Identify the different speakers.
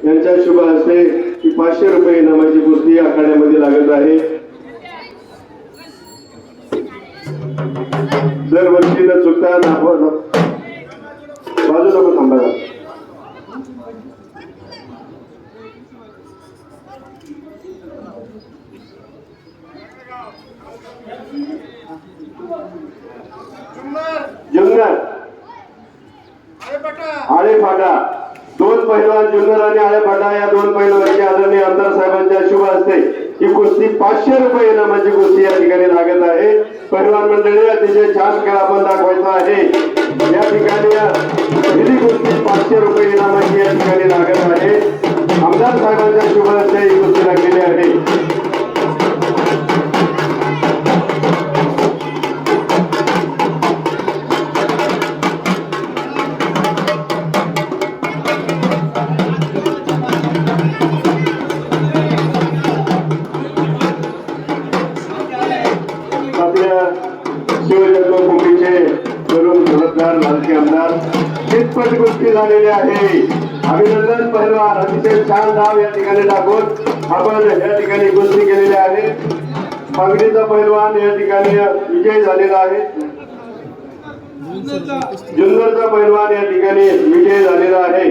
Speaker 1: यांच्या शुभ हस्ते ही 500 रुपये इनामाची कुस्ती आखाड्यामध्ये लागत आहे। दरवर्षी न चुकता बाजू नको थांबायला। जुन्नर आळेफाटा दोन पैलवान जुन्नर आणि आळेफाटा या दोन पैलवानांचे आदरणीय आमदार साहेबांच्या शुभ हस्ते ही कुस्ती 500 रुपये इनामाची कुस्ती या ठिकाणी लागत आहे। पैलवान मंडळी अतिशय छान खेळ आपण दाखवायचा आहे। या ठिकाणी ही कुस्ती 500 रुपये इनामाची या ठिकाणी लागत आहे। आमदार साहेबांच्या शुभ हस्ते ही कुस्ती लागलेली आहे। शिवजन्मभूमीचे तरुण जबाबदार लालके आमदार चितपट कुस्ती झालेले आहे। अभिनंदन पहिलवान, अतिशय छान नाव या ठिकाणी टाकून आपण या ठिकाणी कुस्ती केलेली आहे। पांगरीचा पहिलवान या ठिकाणी विजय झालेला आहे। जुन्नरचा पहिलवान या ठिकाणी विजय झालेला आहे।